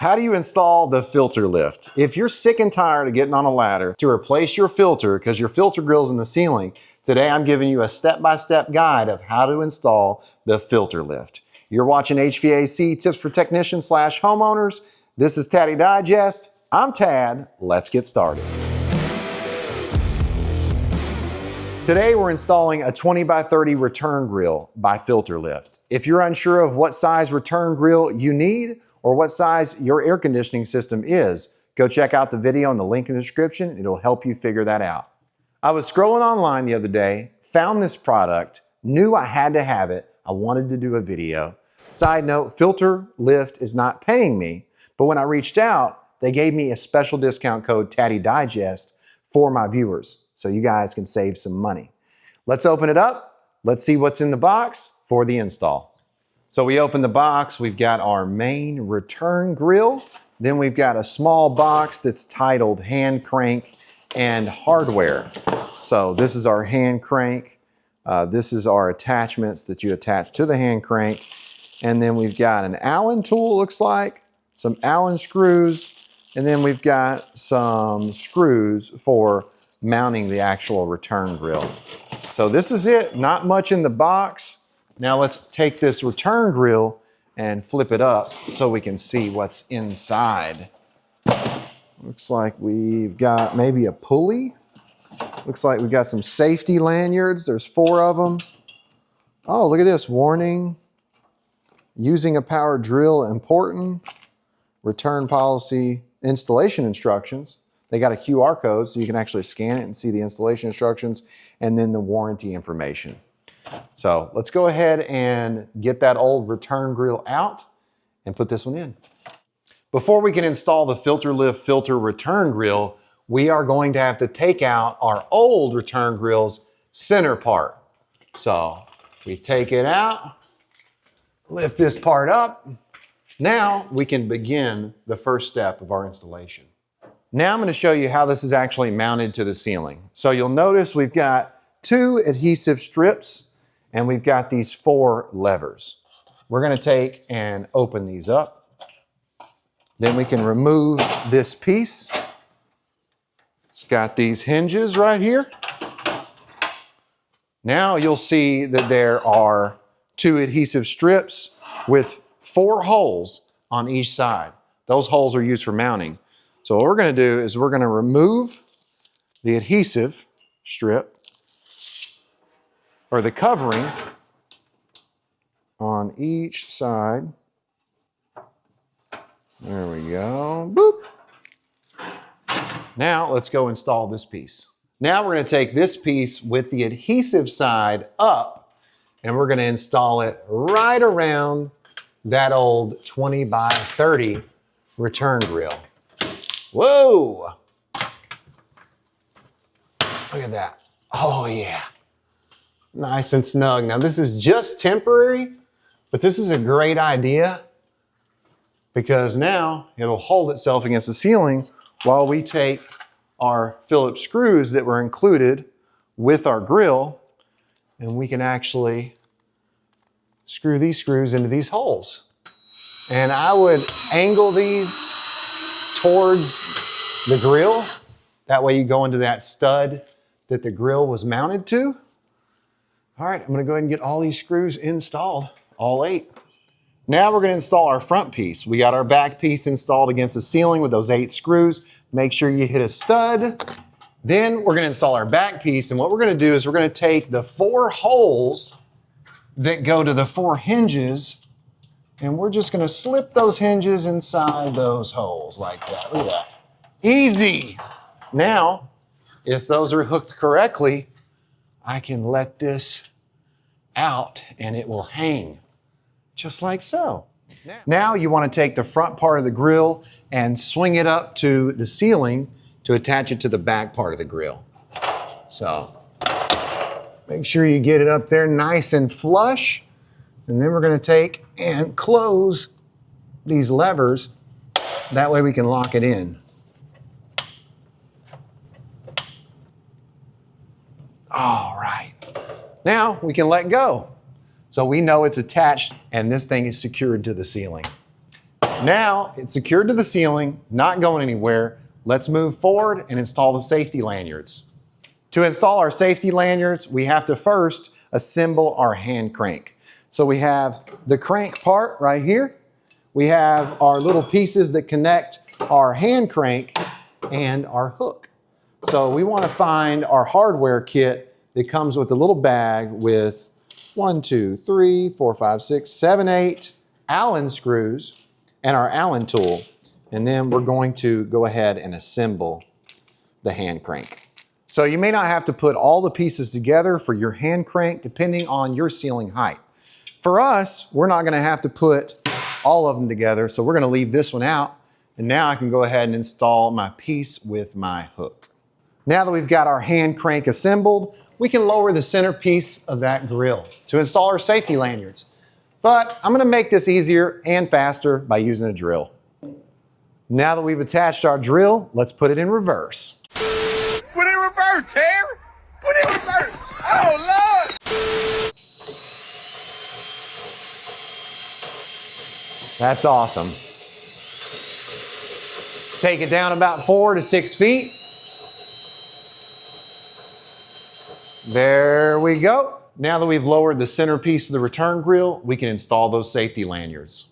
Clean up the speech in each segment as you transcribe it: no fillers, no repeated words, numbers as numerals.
How do you install the filter lift? If you're sick and tired of getting on a ladder to replace your filter because your filter grill's in the ceiling, today I'm giving you a step-by-step guide of how to install the filter lift. You're watching HVAC Tips for Technicians / Homeowners. This is Taddy Digest. I'm Tad. Let's get started. Today we're installing a 20x30 return grill by FILTERLIFT. If you're unsure of what size return grill you need or what size your air conditioning system is, go check out the video in the link in the description. It'll help you figure that out. I was scrolling online the other day, found this product, knew I had to have it. I wanted to do a video. Side note, FILTERLIFT is not paying me, but when I reached out, they gave me a special discount code Taddy Digest for my viewers, so you guys can save some money. Let's open it up. Let's see what's in the box for the install. So we open the box, we've got our main return grill. Then we've got a small box that's titled hand crank and hardware. So this is our hand crank. This is our attachments that you attach to the hand crank. And then we've got an Allen tool, looks like, some Allen screws, and then we've got some screws for mounting the actual return grill. So this is it, not much in the box. Now let's take this return grill and flip it up so we can see what's inside. Looks like we've got maybe a pulley. Looks like we've got some safety lanyards. There's 4 of them. Oh, look at this, warning. Using a power drill important. Return policy, installation instructions. They got a QR code so you can actually scan it and see the installation instructions and then the warranty information. So let's go ahead and get that old return grill out and put this one in. Before we can install the FILTERLIFT filter return grill, we are going to have to take out our old return grill's center part. So we take it out, lift this part up. Now we can begin the first step of our installation. Now I'm going to show you how this is actually mounted to the ceiling. So you'll notice we've got 2 adhesive strips and we've got these 4 levers. We're going to take and open these up. Then we can remove this piece. It's got these hinges right here. Now you'll see that there are 2 adhesive strips with 4 holes on each side. Those holes are used for mounting. So what we're going to do is we're going to remove the adhesive strip or the covering on each side. There we go. Boop. Now let's go install this piece. Now we're going to take this piece with the adhesive side up and we're going to install it right around that old 20x30 return grill. Whoa! Look at that. Oh yeah. Nice and snug. Now this is just temporary, but this is a great idea because now it'll hold itself against the ceiling while we take our Phillips screws that were included with our grill and we can actually screw these screws into these holes. And I would angle these towards the grill. That way you go into that stud that the grill was mounted to. All right, I'm gonna go ahead and get all these screws installed, all 8. Now we're gonna install our front piece. We got our back piece installed against the ceiling with those 8 screws. Make sure you hit a stud. Then we're gonna install our back piece, and what we're gonna do is we're gonna take the 4 holes that go to the 4 hinges, and we're just gonna slip those hinges inside those holes like that. Look at that. Easy. Now, if those are hooked correctly, I can let this out and it will hang just like so. Now you want to take the front part of the grill and swing it up to the ceiling to attach it to the back part of the grill. So make sure you get it up there nice and flush. And then we're going to take and close these levers. That way we can lock it in. All right. Now we can let go. So we know it's attached and this thing is secured to the ceiling. Now it's secured to the ceiling, not going anywhere. Let's move forward and install the safety lanyards. To install our safety lanyards, we have to first assemble our hand crank. So we have the crank part right here. We have our little pieces that connect our hand crank and our hook. So we want to find our hardware kit that comes with a little bag with 1, 2, 3, 4, 5, 6, 7, 8 Allen screws and our Allen tool. And then we're going to go ahead and assemble the hand crank. So you may not have to put all the pieces together for your hand crank depending on your ceiling height. For us, we're not going to have to put all of them together, so we're going to leave this one out. And now I can go ahead and install my piece with my hook. Now that we've got our hand crank assembled, we can lower the centerpiece of that grill to install our safety lanyards. But I'm going to make this easier and faster by using a drill. Now that we've attached our drill, let's put it in reverse. Put it in reverse, Terry! Put it in reverse! Oh, Lord! That's awesome. Take it down about 4 to 6 feet. There we go. Now that we've lowered the centerpiece of the return grill, we can install those safety lanyards.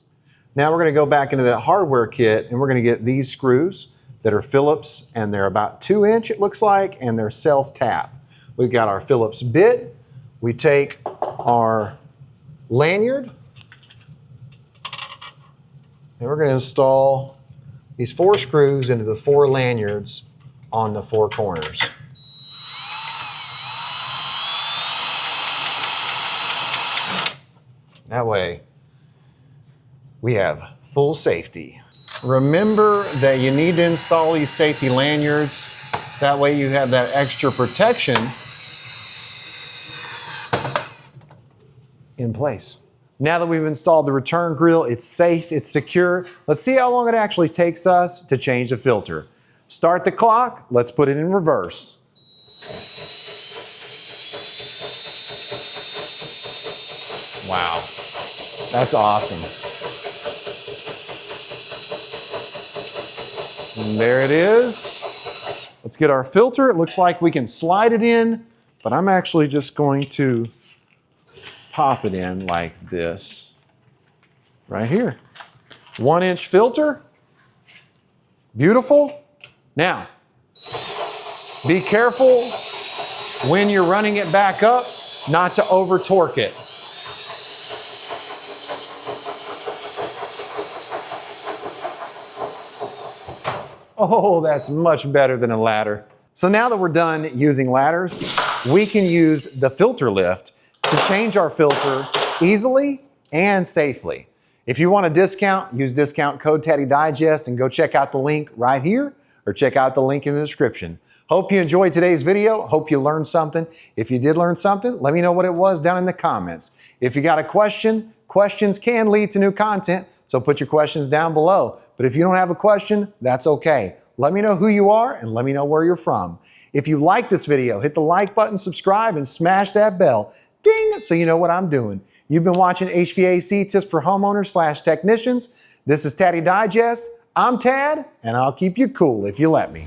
Now we're going to go back into that hardware kit and we're going to get these screws that are Phillips, and they're about 2 inch it looks like, and they're self-tap. We've got our Phillips bit. We take our lanyard and we're going to install these 4 screws into the 4 lanyards on the 4 corners. That way we have full safety. Remember that you need to install these safety lanyards. That way you have that extra protection in place. Now that we've installed the return grill, it's safe, it's secure. Let's see how long it actually takes us to change the filter. Start the clock, let's put it in reverse. Wow, that's awesome. And there it is. Let's get our filter. It looks like we can slide it in, but I'm actually just going to pop it in like this, right here. 1 inch filter, beautiful. Now, be careful when you're running it back up, not to over torque it. Oh, that's much better than a ladder. So now that we're done using ladders, we can use the FILTERLIFT to change our filter easily and safely. If you want a discount, use discount code Taddy Digest and go check out the link right here or check out the link in the description. Hope you enjoyed today's video. Hope you learned something. If you did learn something, let me know what it was down in the comments. If you got a question, questions can lead to new content, so put your questions down below. But if you don't have a question, that's okay. Let me know who you are and let me know where you're from. If you like this video, hit the like button, subscribe, and smash that bell. Ding, so you know what I'm doing. You've been watching HVAC Tips for Homeowners / Technicians. This is Taddy Digest. I'm Tad, and I'll keep you cool if you let me.